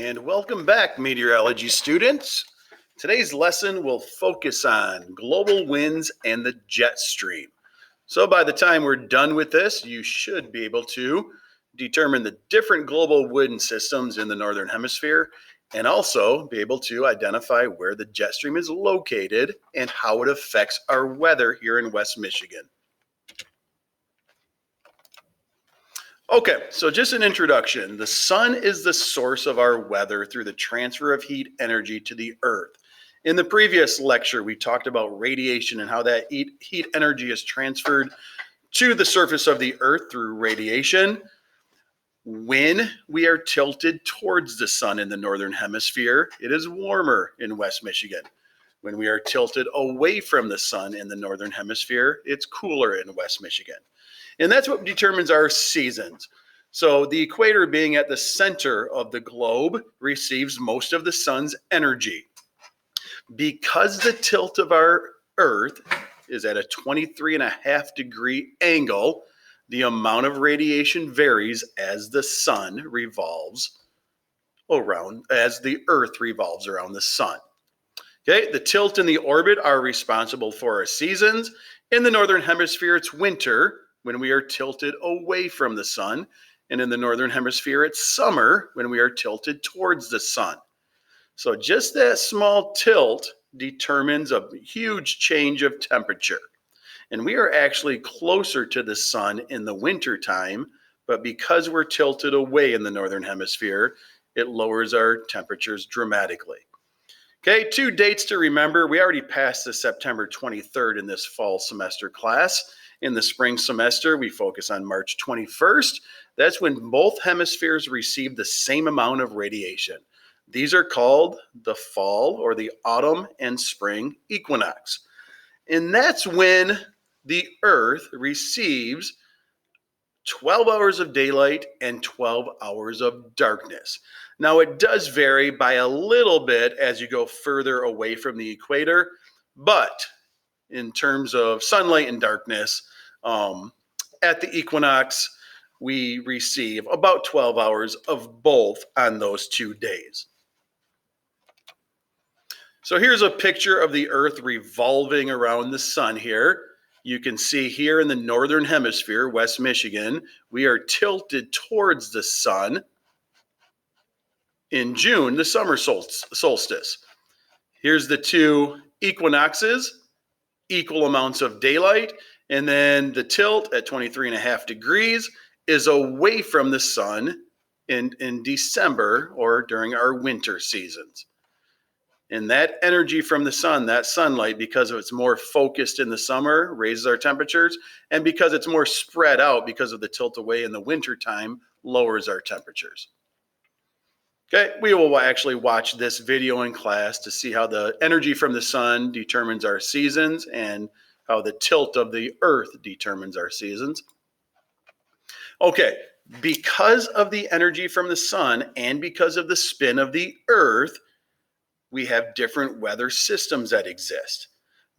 And welcome back, meteorology students. Today's lesson will focus on global winds and the jet stream. So by the time we're done with this, you should be able to determine the different global wind systems in the Northern Hemisphere and also be able to identify where the jet stream is located and how it affects our weather here in West Michigan. Okay, so just an introduction. The sun is the source of our weather through the transfer of heat energy to the earth. In the previous lecture, we talked about radiation and how that heat energy is transferred to the surface of the earth through radiation. When we are tilted towards the sun in the northern hemisphere, it is warmer in West Michigan. When we are tilted away from the sun in the northern hemisphere, it's cooler in West Michigan. And that's what determines our seasons. So the equator, being at the center of the globe, receives most of the sun's energy. Because the tilt of our earth is at a 23.5 degree angle, the amount of radiation varies as the sun revolves around, as the earth revolves around the sun. Okay, the tilt and the orbit are responsible for our seasons. In the northern hemisphere, it's winter when we are tilted away from the sun, and in the northern hemisphere, it's summer when we are tilted towards the sun. So just that small tilt determines a huge change of temperature. And we are actually closer to the sun in the winter time, but because we're tilted away in the northern hemisphere, it lowers our temperatures dramatically. Okay, 2 dates to remember. We already passed the September 23rd in this fall semester class. In the spring semester, we focus on March 21st. That's when both hemispheres receive the same amount of radiation. These are called the fall or the autumn and spring equinox. And that's when the earth receives 12 hours of daylight and 12 hours of darkness. Now, it does vary by a little bit as you go further away from the equator, but in terms of sunlight and darkness, at the equinox, we receive about 12 hours of both on those 2 days. So here's a picture of the earth revolving around the sun here. You can see here in the northern hemisphere, West Michigan, we are tilted towards the sun in June, the summer solstice. Here's the 2 equinoxes, equal amounts of daylight, and then the tilt at 23.5 degrees is away from the sun in December or during our winter seasons. And that energy from the sun, that sunlight, because it's more focused in the summer, raises our temperatures, and because it's more spread out because of the tilt away in the winter time, lowers our temperatures. Okay, we will actually watch this video in class to see how the energy from the sun determines our seasons and how the tilt of the earth determines our seasons. Okay, because of the energy from the sun and because of the spin of the earth, we have different weather systems that exist.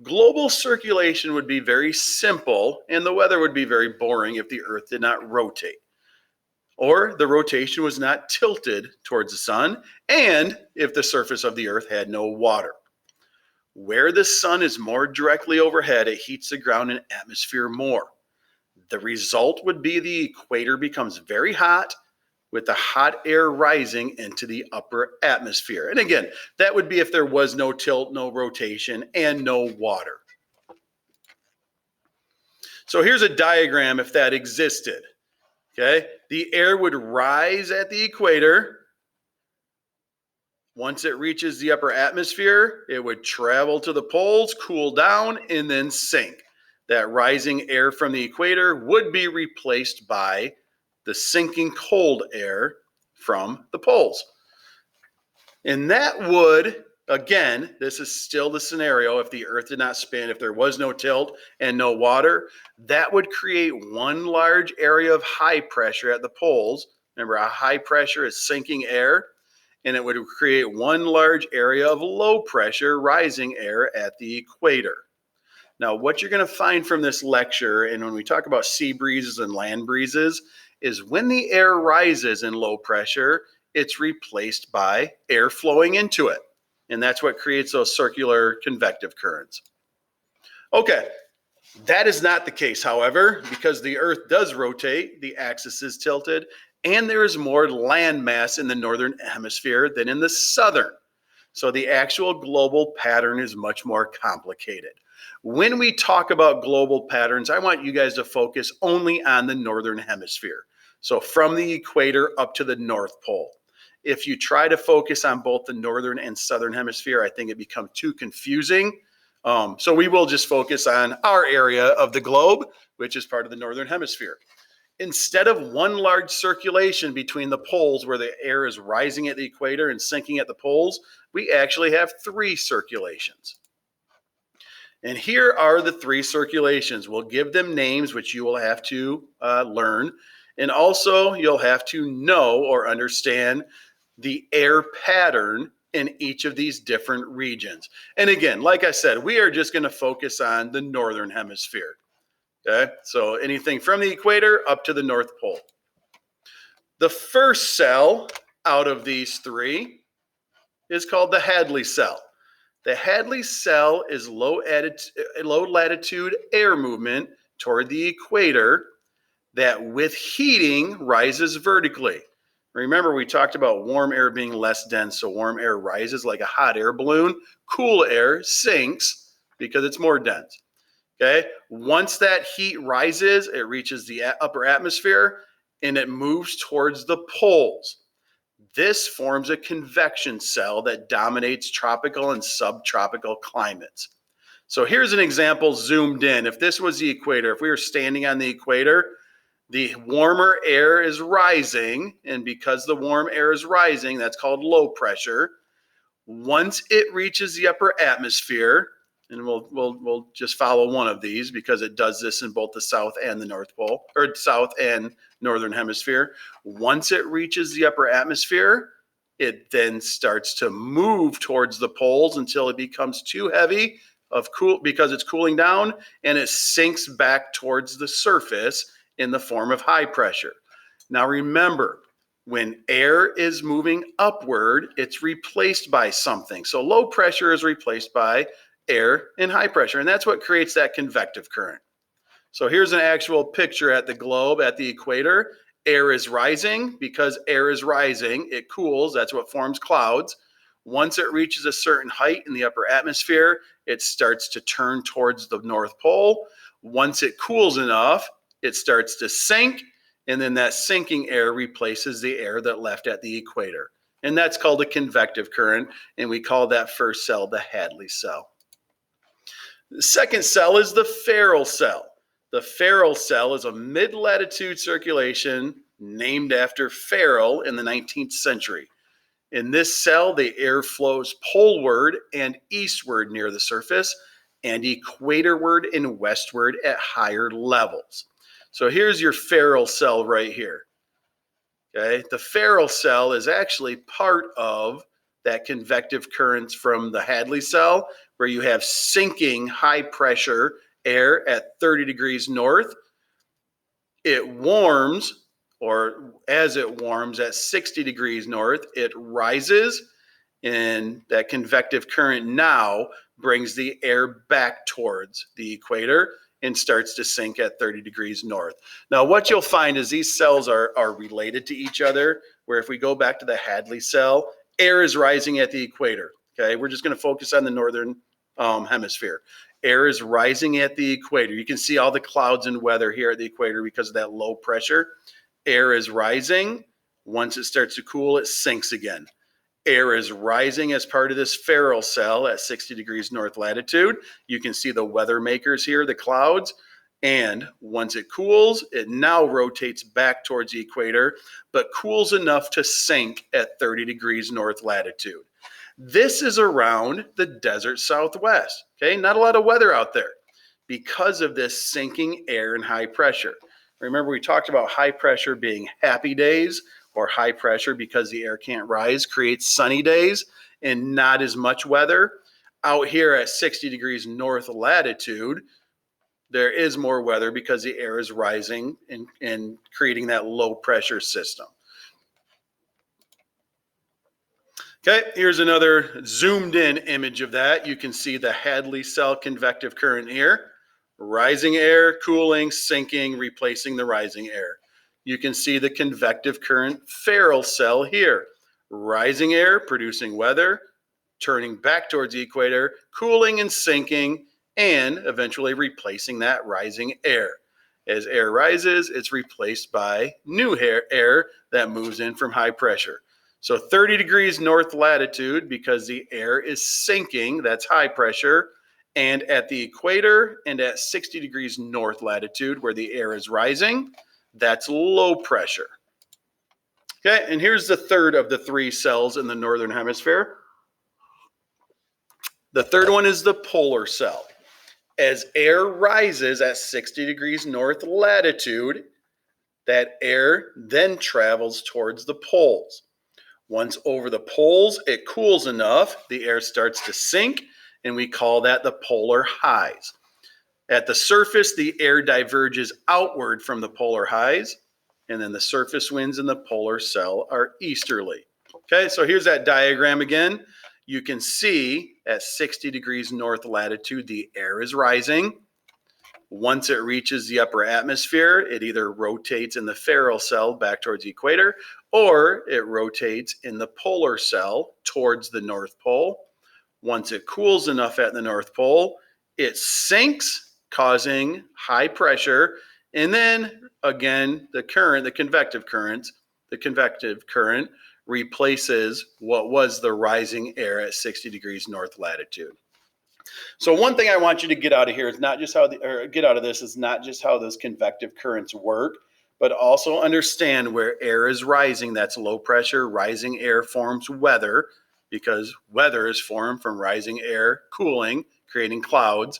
Global circulation would be very simple and the weather would be very boring if the earth did not rotate, or the rotation was not tilted towards the sun, and if the surface of the earth had no water. Where the sun is more directly overhead, it heats the ground and atmosphere more. The result would be the equator becomes very hot, with the hot air rising into the upper atmosphere. And again, that would be if there was no tilt, no rotation, and no water. So here's a diagram if that existed. Okay, the air would rise at the equator. Once it reaches the upper atmosphere, it would travel to the poles, cool down, and then sink. That rising air from the equator would be replaced by the sinking cold air from the poles. And that would, again, this is still the scenario if the earth did not spin, if there was no tilt and no water, that would create one large area of high pressure at the poles. Remember, a high pressure is sinking air, and it would create one large area of low pressure rising air at the equator. Now, what you're going to find from this lecture, and when we talk about sea breezes and land breezes, is when the air rises in low pressure, it's replaced by air flowing into it. And that's what creates those circular convective currents. Okay, that is not the case, however, because the Earth does rotate, the axis is tilted, and there is more land mass in the northern hemisphere than in the southern. So the actual global pattern is much more complicated. When we talk about global patterns, I want you guys to focus only on the northern hemisphere. So from the equator up to the North Pole. If you try to focus on both the northern and southern hemisphere, I think it becomes too confusing. So we will just focus on our area of the globe, which is part of the northern hemisphere. Instead of one large circulation between the poles where the air is rising at the equator and sinking at the poles, we actually have 3 circulations. And here are the 3 circulations. We'll give them names, which you will have to learn. And also you'll have to know or understand the air pattern in each of these different regions. And again, like I said, we are just going to focus on the northern hemisphere. Okay, so anything from the equator up to the North Pole. The first cell out of these 3 is called the Hadley cell. The Hadley cell is low latitude air movement toward the equator that with heating rises vertically. Remember, we talked about warm air being less dense, so warm air rises like a hot air balloon. Cool air sinks because it's more dense. Okay, once that heat rises, it reaches the upper atmosphere and it moves towards the poles. This forms a convection cell that dominates tropical and subtropical climates. So here's an example zoomed in. If this was the equator, if we were standing on the equator, the warmer air is rising, and because the warm air is rising, that's called low pressure. Once it reaches the upper atmosphere, and we'll just follow one of these because it does this in both the South and the North Pole, or South and Northern Hemisphere. Once it reaches the upper atmosphere, it then starts to move towards the poles until it becomes too heavy because it's cooling down, and it sinks back towards the surface in the form of high pressure. Now remember, when air is moving upward, it's replaced by something. So low pressure is replaced by air and high pressure, and that's what creates that convective current. So here's an actual picture at the globe at the equator. Air is rising. Because air is rising, it cools. That's what forms clouds. Once it reaches a certain height in the upper atmosphere, it starts to turn towards the North Pole. Once it cools enough, it starts to sink, and then that sinking air replaces the air that left at the equator. And that's called a convective current, and we call that first cell the Hadley cell. The second cell is the Ferrel cell. The Ferrel cell is a mid-latitude circulation named after Ferrel in the 19th century. In this cell, the air flows poleward and eastward near the surface and equatorward and westward at higher levels. So here's your Ferrel cell right here. Okay, the Ferrel cell is actually part of that convective currents from the Hadley cell, where you have sinking high pressure air at 30 degrees north. It warms, or as it warms at 60 degrees north, it rises, and that convective current now brings the air back towards the equator and starts to sink at 30 degrees north. Now, what you'll find is these cells are related to each other, where if we go back to the Hadley cell, air is rising at the equator. Okay, we're just going to focus on the northern hemisphere. Air is rising at the equator. You can see all the clouds and weather here at the equator because of that low pressure. Air is rising. Once it starts to cool, it sinks again. Air is rising as part of this Ferrel cell at 60 degrees north latitude. You can see the weather makers here, the clouds. And once it cools, it now rotates back towards the equator, but cools enough to sink at 30 degrees north latitude. This is around the desert Southwest. Okay, not a lot of weather out there because of this sinking air and high pressure. Remember, we talked about high pressure being happy days, or high pressure because the air can't rise creates sunny days and not as much weather. Out here at 60 degrees north latitude, there is more weather because the air is rising and creating that low pressure system. Okay, here's another zoomed in image of that. You can see the Hadley cell convective current here. Rising air, cooling, sinking, replacing the rising air. You can see the convective current Ferrel cell here. Rising air, producing weather, turning back towards the equator, cooling and sinking, and eventually replacing that rising air. As air rises, it's replaced by new air that moves in from high pressure. So 30 degrees north latitude, because the air is sinking, that's high pressure. And at the equator and at 60 degrees north latitude, where the air is rising, that's low pressure. Okay, and here's the third of the three cells in the northern hemisphere. The third one is the polar cell. As air rises at 60 degrees north latitude, that air then travels towards the poles. Once over the poles, it cools enough, the air starts to sink, and we call that the polar highs. At the surface, the air diverges outward from the polar highs, and then the surface winds in the polar cell are easterly. Okay, so here's that diagram again. You can see at 60 degrees north latitude, the air is rising. Once it reaches the upper atmosphere, it either rotates in the Ferrel cell back towards the equator, or it rotates in the polar cell towards the North Pole. Once it cools enough at the North Pole, it sinks, causing high pressure. And then again, the convective current replaces what was the rising air at 60 degrees north latitude. So one thing I want you to get out of here is not just how those convective currents work, but also understand where air is rising. That's low pressure. Rising air forms weather, because weather is formed from rising air cooling, creating clouds.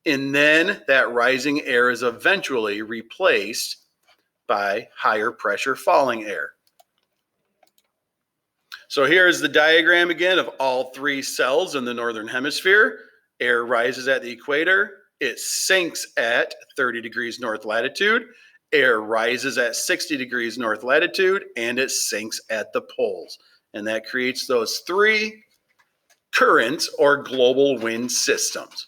And then that rising air is eventually replaced by higher pressure falling air. So here's the diagram again of all three cells in the northern hemisphere. Air rises at the equator. It sinks at 30 degrees north latitude. Air rises at 60 degrees north latitude, and it sinks at the poles. And that creates those three currents or global wind systems.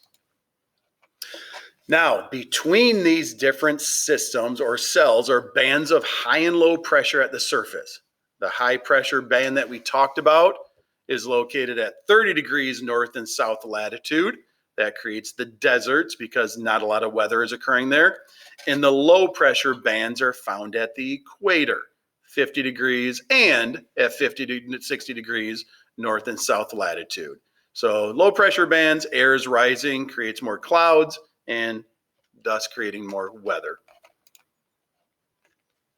Now, between these different systems or cells are bands of high and low pressure at the surface. The high pressure band that we talked about is located at 30 degrees north and south latitude. That creates the deserts because not a lot of weather is occurring there. And the low pressure bands are found at the equator, 50 degrees and at 50 to 60 degrees north and south latitude. So low pressure bands, air is rising, creates more clouds, and thus creating more weather.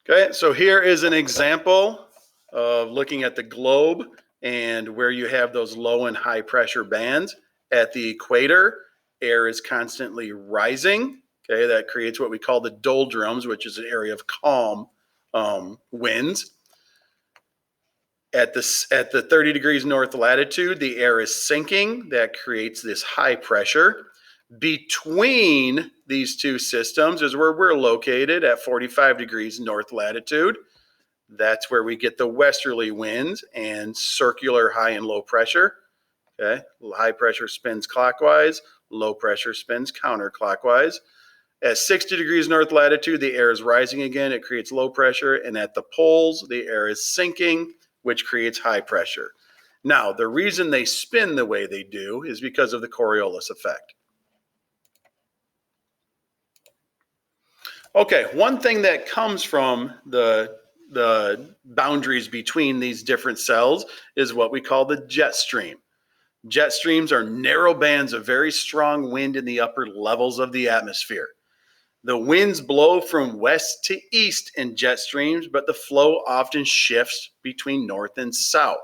Okay, so here is an example of looking at the globe and where you have those low and high pressure bands. At the equator, air is constantly rising. Okay, that creates what we call the doldrums, which is an area of calm winds. At the 30 degrees north latitude, the air is sinking. That creates this high pressure. Between these two systems is where we're located at 45 degrees north latitude. That's where we get the westerly winds and circular high and low pressure. Okay, high pressure spins clockwise, low pressure spins counterclockwise. At 60 degrees north latitude, the air is rising again. It creates low pressure. And at the poles, the air is sinking, which creates high pressure. Now, the reason they spin the way they do is because of the Coriolis effect. Okay, one thing that comes from the boundaries between these different cells is what we call the jet stream. Jet streams are narrow bands of very strong wind in the upper levels of the atmosphere. The winds blow from west to east in jet streams, but the flow often shifts between north and south.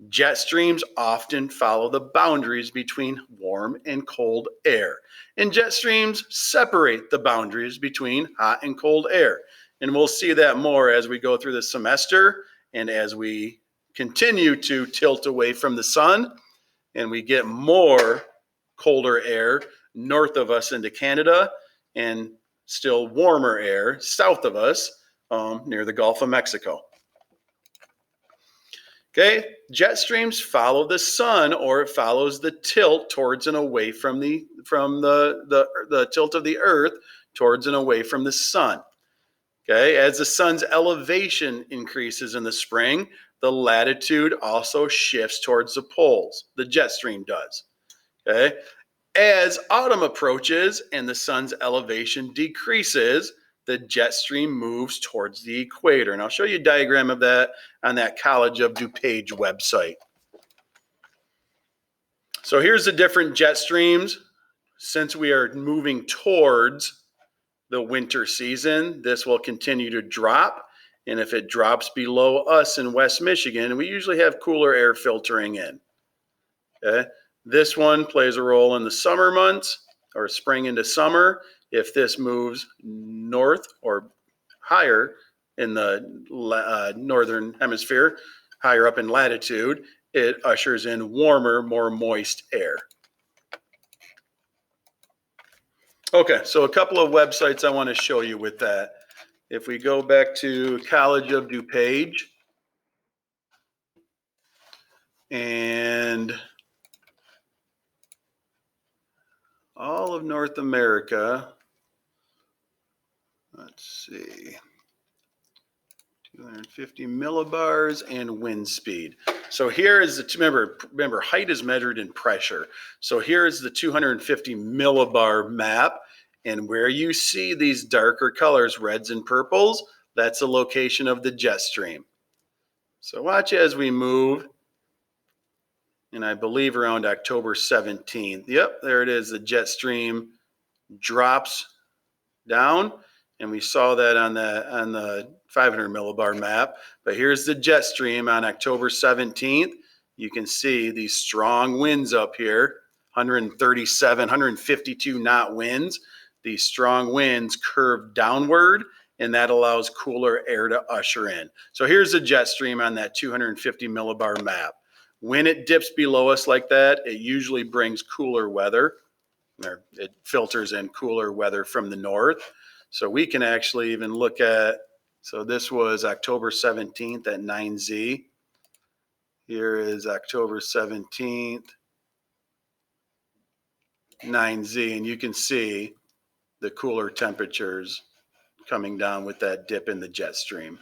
Jet streams often follow the boundaries between warm and cold air, and jet streams separate the boundaries between hot and cold air. And we'll see that more as we go through the semester and as we continue to tilt away from the sun and we get more colder air north of us into Canada and still warmer air south of us near the Gulf of Mexico. Okay, jet streams follow the sun, or it follows the tilt towards and away from the tilt of the earth towards and away from the sun. Okay, as the sun's elevation increases in the spring, the latitude also shifts towards the poles. The jet stream does. Okay, as autumn approaches and the sun's elevation decreases, the jet stream moves towards the equator. And I'll show you a diagram of that on that College of DuPage website. So here's the different jet streams. Since we are moving towards the winter season, this will continue to drop. And if it drops below us in West Michigan, we usually have cooler air filtering in. Okay. This one plays a role in the summer months, or spring into summer. If this moves north or higher in the northern hemisphere, higher up in latitude, it ushers in warmer, more moist air. Okay, so a couple of websites I want to show you with that. If we go back to College of DuPage, and all of North America, let's see, 250 millibars and wind speed. So here is the, remember height is measured in pressure. So here is the 250 millibar map, and where you see these darker colors, reds and purples, that's the location of the jet stream. So watch as we move, and I believe around October 17th. Yep, there it is. The jet stream drops down, and we saw that on the 500 millibar map. But here's the jet stream on October 17th. You can see these strong winds up here, 137, 152 knot winds. These strong winds curve downward, and that allows cooler air to usher in. So here's the jet stream on that 250 millibar map. When it dips below us like that, it usually brings cooler weather, or it filters in cooler weather from the north. So we can actually even look at, so this was October 17th at 9Z. Here is October 17th, 9Z, and you can see the cooler temperatures coming down with that dip in the jet stream.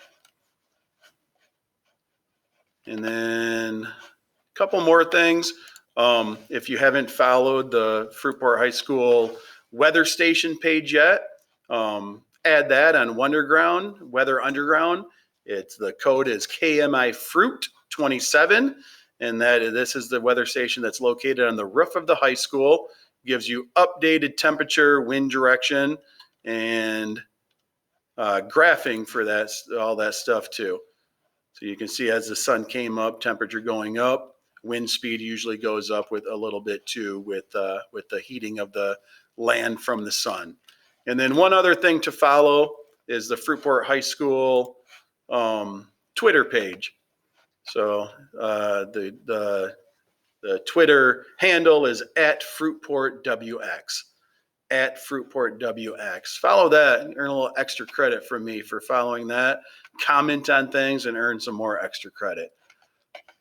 And then a couple more things. If you haven't followed the Fruitport High School weather station page yet, add that on Wonderground, Weather Underground. The code is KMI Fruit 27, and this is the weather station that's located on the roof of the high school. Gives you updated temperature, wind direction, and graphing for that, all that stuff too. So you can see as the sun came up, temperature going up, wind speed usually goes up with a little bit too, with the heating of the land from the sun. And then one other thing to follow is the Fruitport High School Twitter page. So the Twitter handle is @FruitportWX. @FruitportWX. Follow that and earn a little extra credit from me for following that. Comment on things and earn some more extra credit.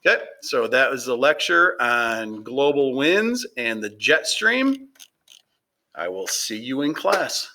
Okay, so that was the lecture on global winds and the jet stream. I will see you in class.